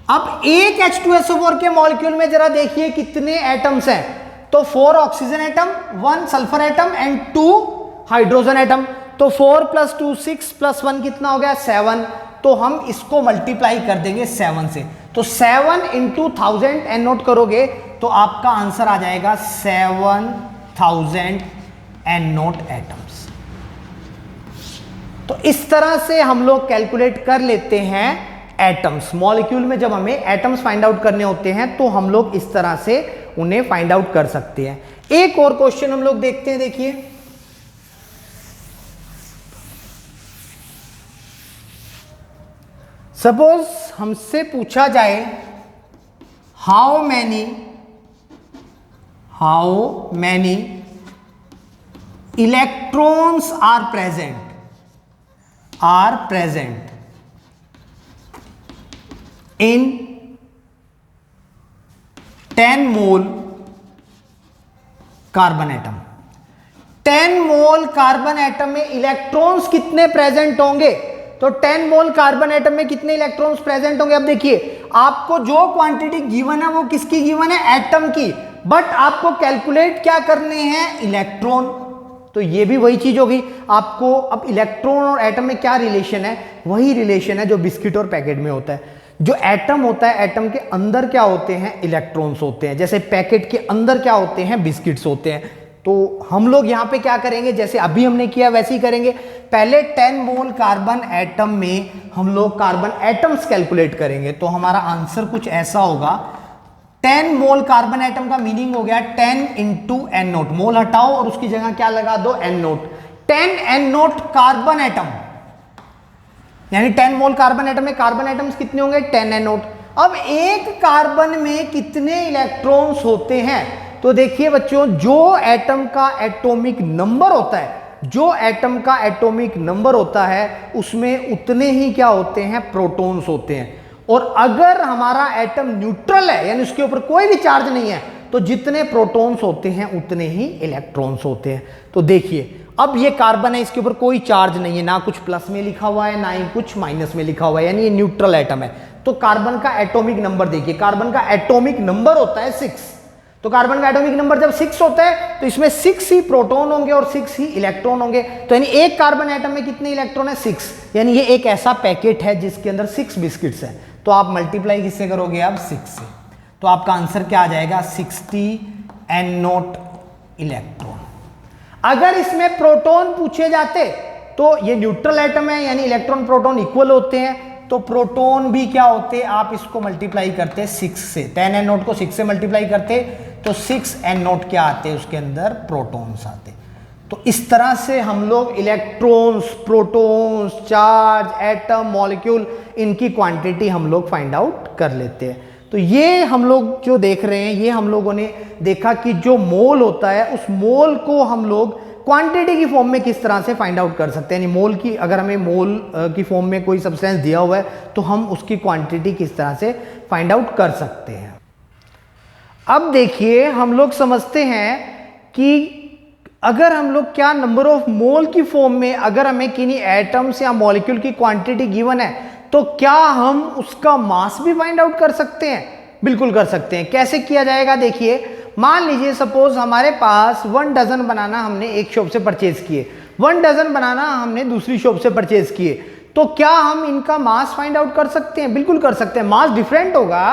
अब एक H2SO4 के मॉलिक्यूल में जरा देखिए कितने एटम्स हैं, तो 4 oxygen atom, 1 sulphur atom and 2 hydrogen atom. तो 4 + 2 6 + 1 कितना हो गया, 7। तो हम इसको मल्टीप्लाई कर देंगे 7 से, तो 7 इंटू 1000 एन नोट करोगे तो आपका आंसर आ जाएगा 7000 एन नोट एटम्स। तो इस तरह से हम लोग कैलकुलेट कर लेते हैं एटम्स। मॉलिक्यूल में जब हमें एटम्स फाइंड आउट करने होते हैं तो हम लोग इस तरह से उन्हें फाइंड आउट कर सकते हैं। एक और क्वेश्चन हम लोग देखते हैं, देखिए सपोज हमसे पूछा जाए how many electrons are present in 10 mole carbon atom. 10 mole carbon atom में इलेक्ट्रॉन्स कितने प्रेजेंट होंगे, तो 10 मोल कार्बन एटम में कितने इलेक्ट्रॉन्स प्रेजेंट होंगे। अब देखिए आपको जो क्वांटिटी गिवन है वो किसकी गिवन है, एटम की, बट आपको कैलकुलेट क्या करने हैं, इलेक्ट्रॉन। तो ये भी वही चीज होगी आपको। अब इलेक्ट्रॉन और एटम में क्या रिलेशन है, वही रिलेशन है जो बिस्किट और पैकेट में होता है। जो एटम होता है, एटम के अंदर क्या होते हैं, इलेक्ट्रॉन्स होते हैं, जैसे पैकेट के अंदर क्या होते हैं, बिस्किट्स होते हैं। तो हम लोग यहां पे क्या करेंगे, जैसे अभी हमने किया वैसे ही करेंगे। पहले 10 मोल कार्बन एटम में हम लोग कार्बन एटम्स कैलकुलेट करेंगे, तो हमारा आंसर कुछ ऐसा होगा। 10 मोल कार्बन एटम का मीनिंग हो गया 10 इंटू एन नोट, मोल हटाओ और उसकी जगह क्या लगा दो, N naught. 10 N naught carbon atom, यानी 10 मोल कार्बन एटम में कार्बन एटम्स कितने होंगे, 10 एन नोट। अब एक कार्बन में कितने इलेक्ट्रॉन्स होते हैं, तो देखिए बच्चों, जो एटम का एटॉमिक नंबर होता है, जो एटम का एटॉमिक नंबर होता है उसमें उतने ही क्या होते हैं, प्रोटॉन्स होते हैं। और अगर हमारा एटम न्यूट्रल है, यानी उसके ऊपर कोई भी चार्ज नहीं है, तो जितने प्रोटॉन्स होते हैं उतने ही इलेक्ट्रॉन्स होते हैं। तो देखिए अब ये कार्बन है, इसके ऊपर कोई चार्ज नहीं है, ना कुछ प्लस में लिखा हुआ है ना ही कुछ माइनस में लिखा हुआ है, यानी ये न्यूट्रल एटम है। तो कार्बन का एटॉमिक नंबर देखिए, कार्बन का एटॉमिक नंबर होता है 6। तो कार्बन का एटॉमिक नंबर जब 6 होता है तो इसमें 6 ही प्रोटॉन होंगे और 6 ही इलेक्ट्रॉन होंगे। तो यानी एक कार्बन एटम में कितने इलेक्ट्रॉन है, 6। यानी ये एक ऐसा पैकेट है जिसके अंदर 6 बिस्किट्स हैं। तो आप मल्टीप्लाई किससे करोगे, आप 6 से। तो आपका आंसर क्या आ जाएगा, 60 एन नोट इलेक्ट्रॉन। अगर इसमें प्रोटॉन पूछे जाते तो ये न्यूट्रल एटम है, यानी इलेक्ट्रॉन प्रोटॉन इक्वल होते हैं, तो प्रोटॉन भी क्या होते, आप इसको मल्टीप्लाई करते 6 से, 10 एन नोट को 6 से मल्टीप्लाई करते तो 6 एन नोट क्या आते, उसके अंदर प्रोटॉन्स आते। तो इस तरह से हम लोग electrons, protons, charge, atom, molecule, इनकी क्वांटिटी हम लोग फाइंड आउट कर लेते हैं। तो ये हम लोग जो देख रहे हैं, ये हम लोगों ने देखा कि जो मोल होता है उस मोल को हम लोग क्वांटिटी की फॉर्म में किस तरह से फाइंड आउट कर सकते हैं। यानी मोल की, अगर हमें मोल की फॉर्म में कोई सब्सटेंस दिया हुआ है तो हम उसकी क्वांटिटी किस तरह से फाइंड आउट कर सकते हैं। अब देखिए हम लोग समझते हैं कि अगर हम लोग क्या नंबर ऑफ मोल की फॉर्म में अगर हमें किन्हीं एटम्स या मॉलिक्यूल की क्वांटिटी गिवन है तो क्या हम उसका मास भी फाइंड आउट कर सकते हैं, बिल्कुल कर सकते हैं। कैसे किया जाएगा, देखिए मान लीजिए सपोज हमारे पास 1 डजन बनाना हमने एक शॉप से परचेज किए, 1 डजन बनाना हमने दूसरी शॉप से परचेज किए, तो क्या हम इनका मास फाइंड आउट कर सकते हैं? बिल्कुल कर सकते हैं। मास डिफरेंट होगा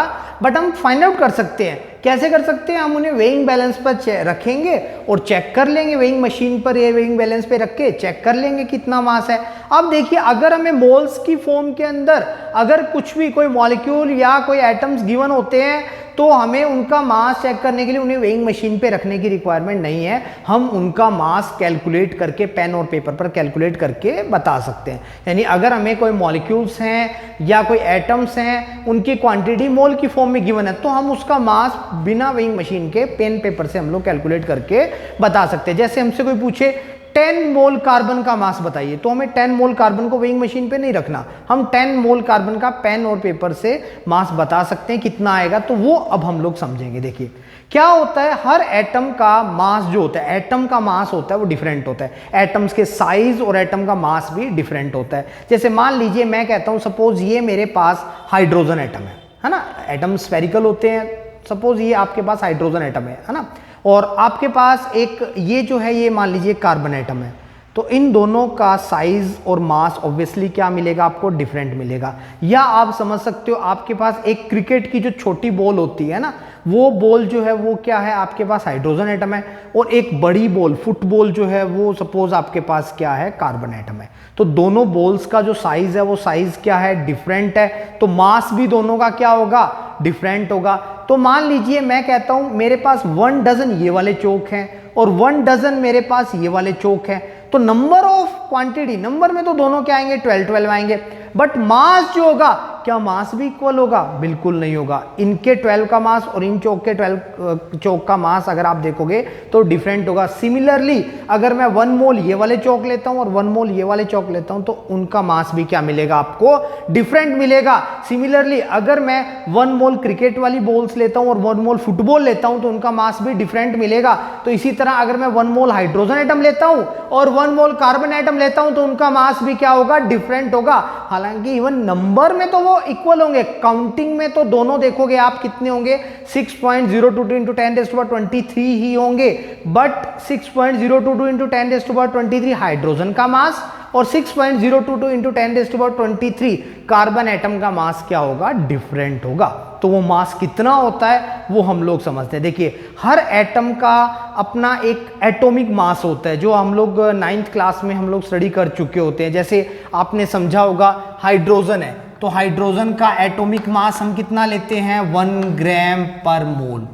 बट हम फाइंड आउट कर सकते हैं। कैसे कर सकते हैं? हम उन्हें वेइंग बैलेंस पर रखेंगे और चेक कर लेंगे, वेइंग मशीन पर या वेइंग बैलेंस पे रख के चेक कर लेंगे कितना मास है। अब देखिए, अगर हमें मोल्स की फॉर्म के अंदर अगर कुछ भी कोई मॉलिक्यूल या कोई एटम्स गिवन होते हैं तो हमें उनका मास चेक करने के लिए उन्हें वेइंग मशीन पे रखने की रिक्वायरमेंट नहीं है। हम उनका मास कैलकुलेट करके पेन और पेपर पर कैलकुलेट करके बता सकते हैं। यानी अगर हमें कोई मॉलिक्यूल्स हैं या कोई एटम्स हैं, उनकी क्वांटिटी मोल की फॉर्म में गिवन है, तो हम उसका मास बिना वेइंग मशीन के पेन पेपर से हम लोग कैलकुलेट करके बता सकते हैं। जैसे हमसे कोई पूछे 10 मोल कार्बन का मास बताइए, तो हमें 10 मोल कार्बन को वेइंग मशीन पे नहीं रखना, हम 10 मोल कार्बन का पेन और पेपर से मास बता सकते हैं कितना आएगा। तो वो अब हम लोग समझेंगे। देखिए क्या होता है, हर एटम का मास जो होता है, एटम का मास होता है वो डिफरेंट होता है। एटम्स के साइज और एटम का मास भी डिफरेंट होता है। जैसे मान लीजिए मैं कहता हूं सपोज ये मेरे पास हाइड्रोजन एटम है ना, एटम स्फेरिकल होते हैं, सपोज ये आपके पास हाइड्रोजन एटम है ना, और आपके पास एक ये जो है ये मान लीजिए कार्बन एटम है। तो इन दोनों का साइज और मास ऑब्वियसली क्या मिलेगा आपको? डिफरेंट मिलेगा। या आप समझ सकते हो आपके पास एक क्रिकेट की जो छोटी बॉल होती है ना, वो बॉल जो है वो क्या है, आपके पास हाइड्रोजन एटम है, और एक बड़ी बॉल फुटबॉल जो है वो सपोज आपके पास क्या है, कार्बन एटम है। तो दोनों बॉल्स का जो साइज है वो साइज क्या है, डिफरेंट है। तो मास भी दोनों का क्या होगा, डिफरेंट होगा। तो मान लीजिए मैं कहता हूं मेरे पास 1 डजन ये वाले चौक हैं और 1 डजन मेरे पास ये वाले चौक हैं। तो नंबर ऑफ क्वांटिटी, नंबर में तो दोनों क्या आएंगे, 12 आएंगे, बट मास जो होगा, क्या मास भी इक्वल होगा? बिल्कुल नहीं होगा। इनके 12 का मास और इन चौक के 12 चौक का मास अगर आप देखोगे तो डिफरेंट होगा। सिमिलरली अगर मैं 1 मोल ये वाले चौक लेता हूं और 1 मोल ये वाले चौक लेता हूं तो उनका मास भी क्या मिलेगा आपको, डिफरेंट मिलेगा। सिमिलरली अगर मैं 1 मोल क्रिकेट वाली बॉल्स लेता हूं और 1 मोल फुटबॉल लेता हूं तो उनका मास भी डिफरेंट मिलेगा। तो इसी तरह अगर मैं 1 मोल हाइड्रोजन एटम लेता हूं और 1 मोल कार्बन एटम लेता हूं तो उनका मास भी क्या होगा, डिफरेंट होगा। हालांकि इवन नंबर में तो वो इक्वल होंगे, काउंटिंग में तो दोनों देखोगे आप कितने होंगे, 6.022 इंटू 10⁻23 ही होंगे, बट 6.022 इंटू 10⁻23 हाइड्रोजन का मास और 6.022 इंटू 10⁻23 कार्बन एटम का मास क्या होगा, डिफरेंट होगा। तो वो मास कितना होता है वो हम लोग समझते हैं। देखिए हर एटम का अपना एक एटॉमिक मास होता है, जो हम लोग 9th क्लास में हम लोग स्टडी कर चुके होते हैं। जैसे आपने समझा होगा हाइड्रोजन है, तो हाइड्रोजन का एटॉमिक मास हम कितना लेते हैं, 1 ग्राम पर मोल।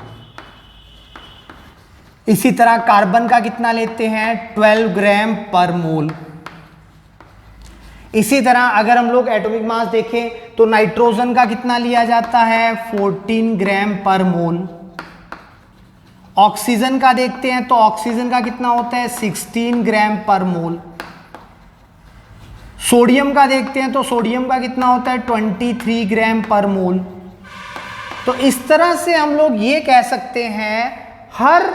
इसी तरह कार्बन का कितना लेते हैं, 12 ग्राम पर मोल। इसी तरह अगर हम लोग एटॉमिक मास देखें तो नाइट्रोजन का कितना लिया जाता है, 14 ग्राम पर मोल। ऑक्सीजन का देखते हैं तो ऑक्सीजन का कितना होता है, 16 ग्राम पर मोल। सोडियम का देखते हैं तो सोडियम का कितना होता है, 23 ग्राम पर मोल। तो इस तरह से हम लोग ये कह सकते हैं हर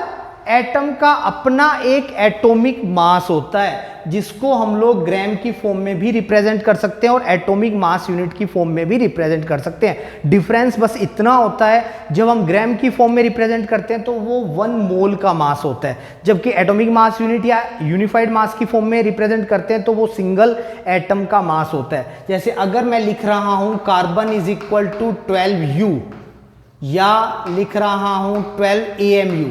एटम का अपना एक एटॉमिक मास होता है, जिसको हम लोग ग्राम की फॉर्म में भी रिप्रेजेंट कर सकते हैं और एटॉमिक मास यूनिट की फॉर्म में भी रिप्रेजेंट कर सकते हैं। डिफरेंस बस इतना होता है, जब हम ग्राम की फॉर्म में रिप्रेजेंट करते हैं तो वो 1 मोल का मास होता है, जबकि एटॉमिक मास यूनिट या यूनिफाइड मास की फॉर्म में रिप्रेजेंट करते हैं तो वो सिंगल एटम का मास होता है। जैसे अगर मैं लिख रहा हूं carbon is equal to 12U या लिख रहा हूं 12 AMU,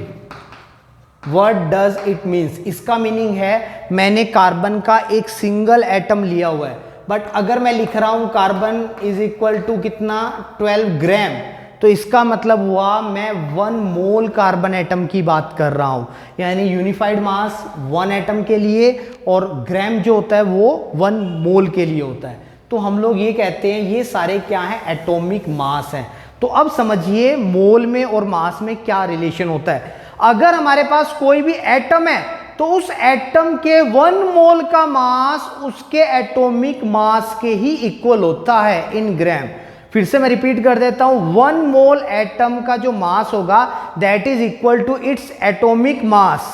What does it means? इसका मीनिंग है मैंने कार्बन का एक सिंगल एटम लिया हुआ है, बट अगर मैं लिख रहा हूं कार्बन इज इक्वल टू कितना, 12 ग्राम, तो इसका मतलब हुआ मैं 1 मोल कार्बन एटम की बात कर रहा हूं। यानी यूनिफाइड मास 1 एटम के लिए और ग्राम जो होता है वो 1 मोल के लिए होता है। तो हम लोग ये कहते हैं ये सारे क्या है, एटॉमिक मास हैं। तो अब समझिए मोल में और मास में क्या रिलेशन होता है। अगर हमारे पास कोई भी एटम है तो उस एटम के 1 मोल का मास उसके एटॉमिक मास के ही इक्वल होता है इन ग्राम। फिर से मैं रिपीट कर देता हूं, 1 मोल एटम का जो मास होगा that is equal to its atomic mass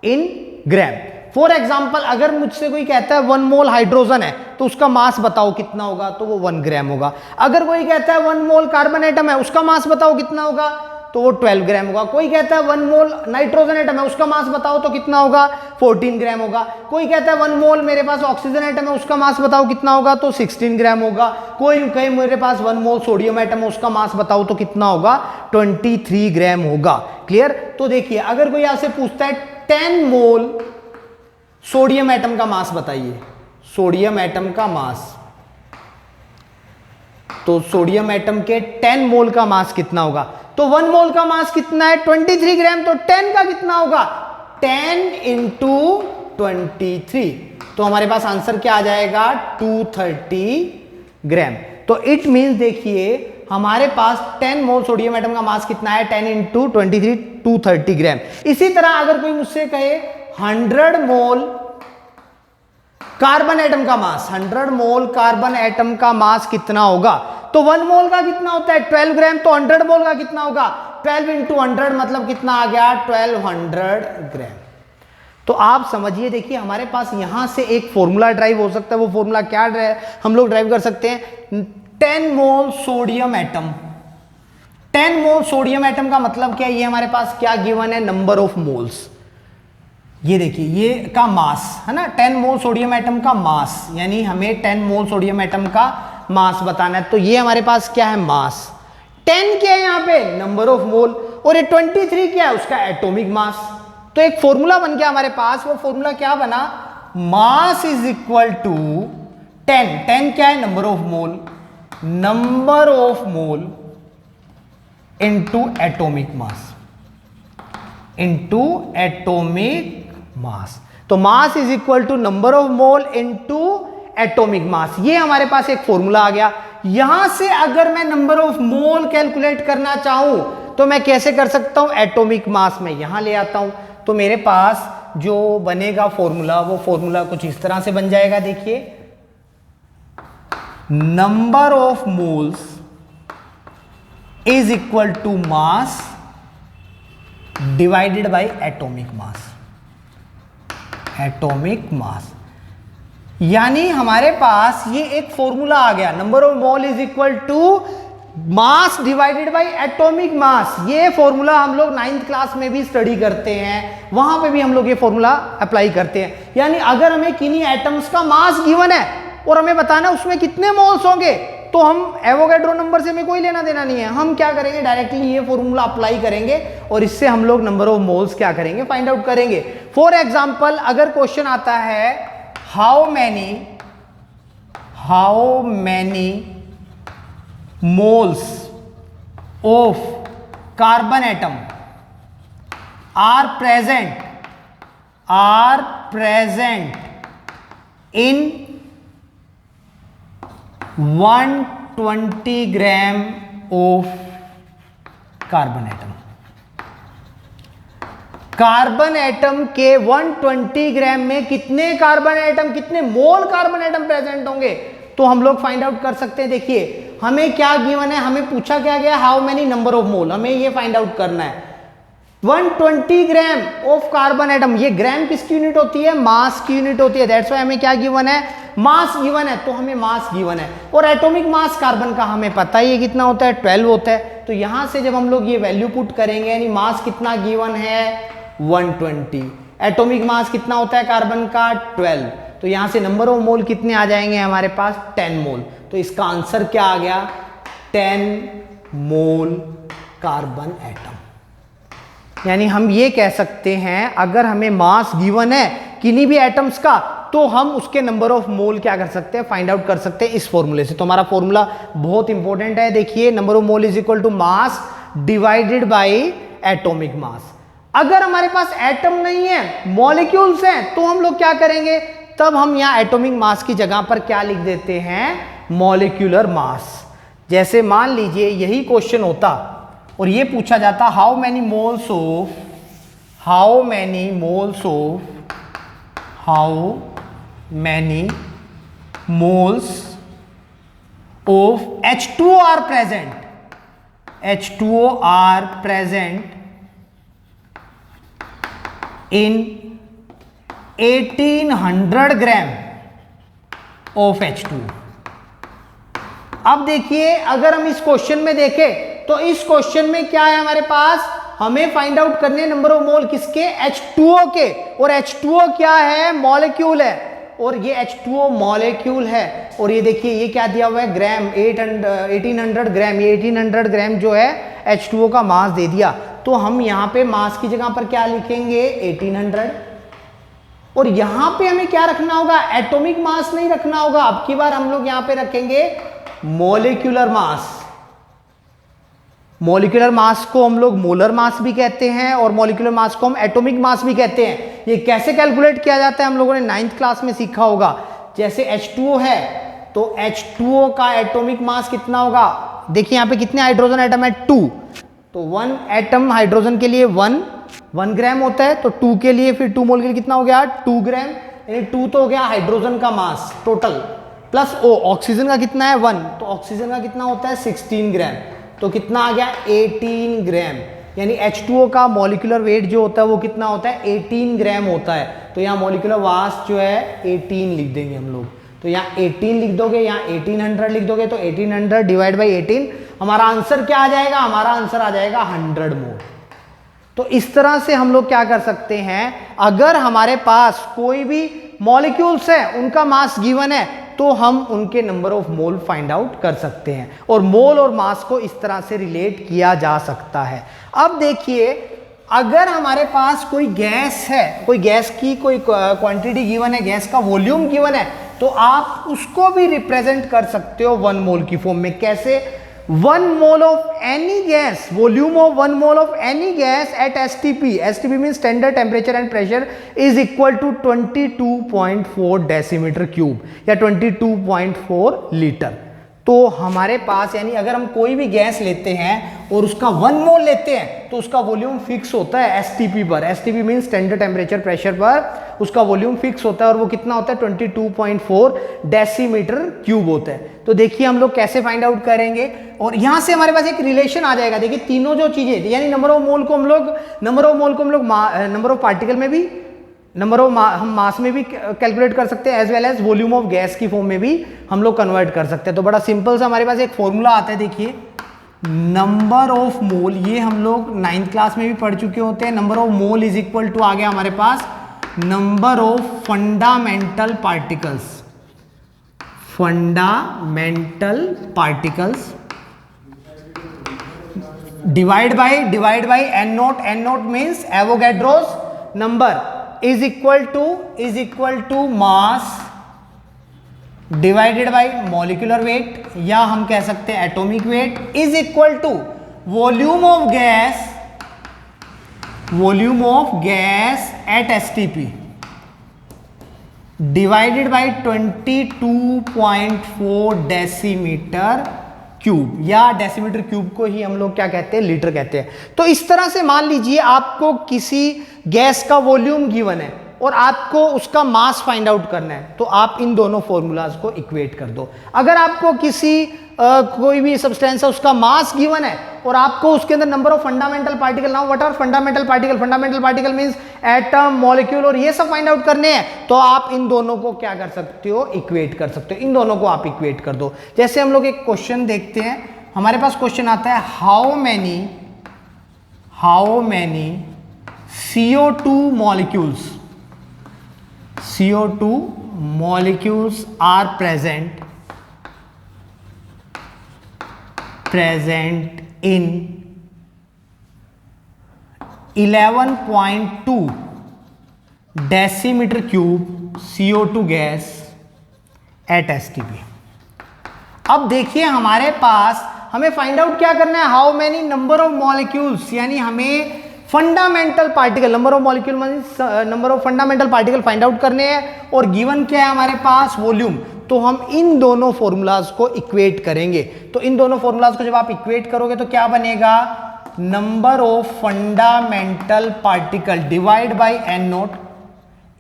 in gram. For example अगर मुझसे कोई कहता है 1 मोल हाइड्रोजन है तो उसका मास बताओ कितना होगा, तो वो 1 ग्राम होगा। अगर कोई कहता है 1 मोल कार्बन एटम है, उसका मास बताओ कितना होगा, तो वो 12 ग्राम होगा। कोई कहता है 1 मोल नाइट्रोजन एटम है, उसका मास बताओ तो कितना होगा, 14 ग्राम होगा। कोई कहता है 1 मोल मेरे पास ऑक्सीजन एटम है, उसका मास बताओ कितना होगा, तो 16 ग्राम होगा। कोई कहे मेरे पास 1 मोल सोडियम एटम है, उसका मास बताओ तो कितना होगा, 23 ग्राम होगा। क्लियर। तो देखिए अगर कोई आपसे पूछता है 10 मोल सोडियम एटम का मास बताइए, सोडियम एटम का मास, तो सोडियम एटम के 10 मोल का मास कितना होगा, तो 1 मोल का मास कितना है, 23 ग्राम, तो 10 का कितना होगा, 10 इंटू 23, तो हमारे पास आंसर क्या आ जाएगा, 230 ग्राम। तो इट मींस देखिए हमारे पास 10 मोल सोडियम एटम का मास कितना है, 10 इंटू 23, 230 ग्राम। इसी तरह अगर कोई मुझसे कहे 100 मोल कार्बन एटम का मास, 100 मोल कार्बन एटम का मास कितना होगा, तो 1 मोल का कितना होता है, 12 ग्राम, तो 100 मोल का कितना होगा, 12 इंटू 100 मतलब कितना आ गया, 1200 ग्राम। तो आप समझिए, देखिए हमारे पास यहां से एक फॉर्मूला ड्राइव हो सकता है। वो फॉर्मूला क्या हम लोग ड्राइव कर सकते हैं, 10 मोल सोडियम एटम, 10 मोल सोडियम एटम का मतलब क्या है, ये हमारे पास क्या गिवन है, नंबर ऑफ मोल्स। ये देखिए ये का मास है ना, 10 मोल सोडियम एटम का मास, यानी हमें 10 मोल सोडियम एटम का मास बताना है। तो ये हमारे पास क्या है, मास। 10 क्या है यहाँ पे, नंबर ऑफ मोल, और ये 23 क्या है, उसका एटॉमिक मास। तो एक फॉर्मूला बन गया हमारे पास। वो फॉर्मूला क्या बना, मास इज इक्वल टू 10, 10 क्या है, number of mole, number of mole into atomic mass, into atomic mass. तो mass is equal to number of mole into atomic mass. ये हमारे पास एक फॉर्मूला आ गया। यहां से अगर मैं नंबर ऑफ मोल कैलकुलेट करना चाहूं तो मैं कैसे कर सकता हूं, एटॉमिक मास में यहां ले आता हूं। तो मेरे पास जो बनेगा फॉर्मूला, वो फॉर्मूला कुछ इस तरह से बन जाएगा। देखिए number of moles is equal to mass divided by atomic mass, atomic mass. यानी हमारे पास ये एक फॉर्मूला आ गया, number of mole is equal to mass divided by atomic mass. ये फॉर्मूला हम लोग 9th क्लास में भी स्टडी करते हैं, वहां पे भी हम लोग ये फॉर्मूला अप्लाई करते हैं। यानी अगर हमें किन्हीं एटम्स का मास गिवन है और हमें बताना उसमें कितने मोल्स होंगे, तो हम एवोगैड्रो नंबर से हमें कोई लेना देना नहीं है। हम क्या करेंगे, डायरेक्टली ये फॉर्मूला अप्लाई करेंगे और इससे हम लोग नंबर ऑफ मोल्स क्या करेंगे, फाइंड आउट करेंगे। फॉर एग्जांपल अगर क्वेश्चन आता है how many moles of carbon atom are present in 120 gram of carbon atom. Carbon atom के 120 ग्राम में कितने कार्बन एटम, कितने मोल कार्बन एटम प्रेजेंट होंगे, तो हम लोग फाइंड आउट कर सकते हैं। देखिए हमें क्या गिवन है, हमें पूछा क्या गया, हाउ मेनी नंबर ऑफ मोल, हमें ये फाइंड आउट करना है। 120 ग्राम ऑफ कार्बन एटम, ये ग्राम किसकी यूनिट होती है, मास की यूनिट होती है। दैट्स व्हाई हमें क्या गिवन है, मास गिवन है, तो हमें मास गिवन है। और एटॉमिक मास कार्बन का हमें पता ही है कितना होता है, 12 होता है। तो यहां से जब हम लोग ये वैल्यू पुट करेंगे, यानी मास कितना गिवन है 120, एटॉमिक मास कितना होता है कार्बन का 12, तो यहां से नंबर ऑफ मोल कितने आ जाएंगे हमारे पास 10 मोल। तो इसका आंसर क्या आ गया, 10 मोल कार्बन एटम। यानी हम ये कह सकते हैं अगर हमें मास गिवन है किन्हीं भी एटम्स का, तो हम उसके नंबर ऑफ मोल क्या कर सकते हैं, फाइंड आउट कर सकते हैं इस फॉर्मूले से। तो हमारा फॉर्मूला बहुत इंपॉर्टेंट है। देखिए number of mole is equal to mass divided by atomic mass. अगर हमारे पास एटम नहीं है, मॉलिक्यूल्स हैं, तो हम लोग क्या करेंगे, तब हम यहां एटॉमिक मास की जगह पर क्या लिख देते हैं, मॉलिक्यूलर मास। जैसे मान लीजिए यही क्वेश्चन होता और ये पूछा जाता how many moles of H2O are present in 1800 gram of H2O। अब देखिए अगर हम इस क्वेश्चन में देखें तो इस क्वेश्चन में क्या है हमारे पास, हमें फाइंड आउट करने नंबर ऑफ मोल किसके, H2O के, और H2O क्या है, मॉलिक्यूल है, और ये H2O मॉलिक्यूल है, और ये देखिए ये क्या दिया हुआ है, ग्राम, 1800 ग्राम, ये 1800 ग्राम जो है H2O का मास दे दिया। तो हम यहाँ पे मास की जगह पर क्या लिखेंगे, 1800, और यहां पे हमें क्या रखना होगा, एटॉमिक मास नहीं रखना होगा, अब की बार हम लोग यहां पे रखेंगे मॉलिक्यूलर मास। मॉलिक्यूलर मास को हम लोग मोलर मास भी कहते हैं, और मॉलिक्यूलर मास को हम एटॉमिक मास भी कहते हैं। ये कैसे कैलकुलेट किया जाता है हम लोगों ने 9th क्लास में सीखा होगा। जैसे H2O है तो H2O का एटॉमिक मास कितना होगा, देखिए यहां पे कितने हाइड्रोजन एटम है, 2, तो 1 एटम हाइड्रोजन के लिए 1 ग्राम होता है, तो 2 के लिए फिर 2 मोल के लिए कितना हो गया, 2 ग्राम, यानी 2 तो हो गया हाइड्रोजन का mass total, plus O oxygen का कितना है 1, तो ऑक्सीजन का कितना होता है 16 ग्राम, तो कितना आ गया 18 ग्राम, यानी H2O का मॉलिक्यूलर वेट जो होता है वो कितना होता है 18 ग्राम होता है। तो यहाँ मॉलिक्यूलर मास जो है 18 लिख देंगे हम लोग, तो यहाँ 18 लिख दोगे, यहाँ 1800 लिख दोगे, तो 1800 डिवाइड बाई 18, हमारा आंसर क्या आ जाएगा, हमारा आंसर आ जाएगा 100 मोल। तो इस तरह से हम लोग क्या कर सकते हैं, अगर हमारे पास कोई भी मॉलिक्यूल्स है उनका मास गिवन है तो हम उनके number of mole find out कर सकते हैं, और मोल और मास को इस तरह से रिलेट किया जा सकता है। अब देखिए, अगर हमारे पास कोई गैस है, कोई गैस की कोई क्वांटिटी गिवन है, गैस का वॉल्यूम गिवन है, तो आप उसको भी रिप्रेजेंट कर सकते हो 1 मोल की फॉर्म में। कैसे, 1 mole of any gas, volume of 1 mole of any gas at STP mean standard temperature and pressure is equal to 22.4 decimetre cube या 22.4 लीटर। तो हमारे पास, यानी अगर हम कोई भी गैस लेते हैं और उसका 1 मोल लेते हैं तो उसका वॉल्यूम फिक्स होता है STP पर, STP mean standard temperature pressure पर उसका वॉल्यूम फिक्स होता है, और वो कितना होता है 22.4 डेसीमीटर क्यूब होता है। तो देखिए हम लोग कैसे फाइंड आउट करेंगे, और यहां से हमारे पास एक रिलेशन आ जाएगा। देखिए तीनों जो चीजें, यानी नंबर ऑफ मोल को हम लोग नंबर ऑफ पार्टिकल में भी, हम मास में भी कैलकुलेट कर सकते हैं, as well as volume of gas की फॉर्म में भी हम लोग कन्वर्ट कर सकते हैं। तो बड़ा सिंपल सा हमारे पास एक फॉर्मूला आता है, देखिए नंबर ऑफ मोल, ये हम लोग 9th क्लास में भी पढ़ चुके होते हैं। Number of mole is equal to आ गया हमारे पास number of fundamental particles divide by N naught means Avogadro's number is equal to mass divided by molecular weight, या हम कह सकते हैं atomic weight, is equal to volume of gas at STP divided by 22.4 decimetre cube, या डेसीमीटर क्यूब को ही हम लोग क्या कहते हैं, लीटर कहते हैं। तो इस तरह से मान लीजिए आपको किसी गैस का वॉल्यूम गिवन है और आपको उसका मास फाइंड आउट करना है, तो आप इन दोनों फॉर्मूलाज को इक्वेट कर दो। अगर आपको किसी कोई भी सब्सटेंस है उसका मास गिवन है और आपको उसके अंदर number of fundamental particle, now what are fundamental particle means atom, molecule और ये सब फाइंड आउट करने हैं, तो आप इन दोनों को क्या कर सकते हो, इक्वेट कर सकते हो। इन दोनों को आप इक्वेट कर दो। जैसे हम लोग एक क्वेश्चन देखते हैं, हमारे पास क्वेश्चन आता है how many CO2 molecules are present in 11.2 decimetre cube CO2 gas at STP। अब देखिए हमारे पास, हमें फाइंड आउट क्या करना है, how many number of molecules, यानी हमें fundamental particle, number of fundamental particle find out करने हैं, और गिवन क्या है हमारे पास, वॉल्यूम। तो हम इन दोनों फॉर्मूलाज को इक्वेट करेंगे। तो इन दोनों फॉर्मूलाज को जब आप इक्वेट करोगे तो क्या बनेगा, number of fundamental particle divide by N naught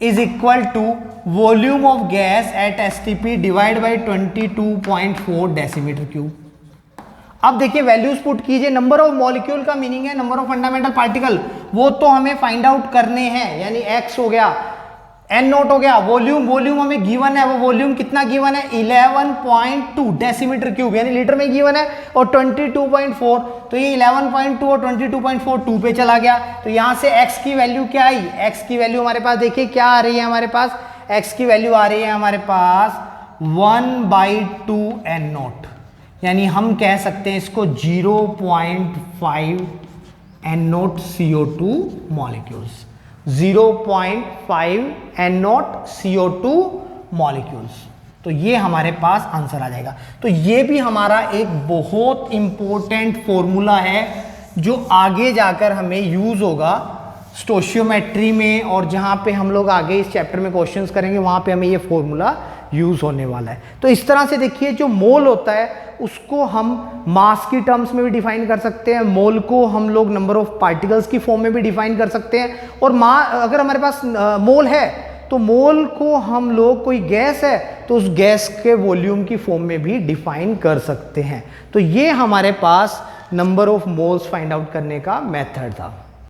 is equal to volume of gas at STP divide by 22.4 decimetre cube. अब देखिए वैल्यूज पुट कीजिए। नंबर ऑफ मॉलिक्यूल का मीनिंग है नंबर ऑफ फंडामेंटल पार्टिकल, वो तो हमें फाइंड आउट करने हैं, यानी x हो गया, एन नोट हो गया। वॉल्यूम, वॉल्यूम हमें गिवन है, वो वॉल्यूम कितना गिवन है 11.2 डेसीमीटर क्यूब, यानी लीटर में गिवन है, और 22.4, तो ये 11.2 और 22.4 2 पे चला गया। तो यहां से x की वैल्यू क्या आई, x की वैल्यू हमारे पास देखिए क्या आ रही है, हमारे पास x की वैल्यू आ रही है हमारे पास 1/2 एन नोट, यानी हम कह सकते हैं इसको 0.5 N naught CO2 molecules, 0.5 N naught CO2 molecules. तो ये हमारे पास आंसर आ जाएगा। तो ये भी हमारा एक बहुत इंपॉर्टेंट फॉर्मूला है जो आगे जाकर हमें यूज होगा स्टोशियोमेट्री में, और जहां पे हम लोग आगे इस चैप्टर में क्वेश्चंस करेंगे वहां पे हमें ये फॉर्मूला यूज होने वाला है। तो इस तरह से देखिए जो मोल होता है उसको हम मास की टर्म्स में भी डिफाइन कर सकते हैं, मोल को हम लोग नंबर ऑफ पार्टिकल्स की फॉर्म में भी डिफाइन कर सकते हैं, और अगर हमारे पास मोल है तो मोल को हम लोग, कोई गैस है तो उस गैस के वॉल्यूम की फॉर्म में भी डिफाइन कर सकते हैं। तो ये हमारे पास number of moles find out करने का मेथड था।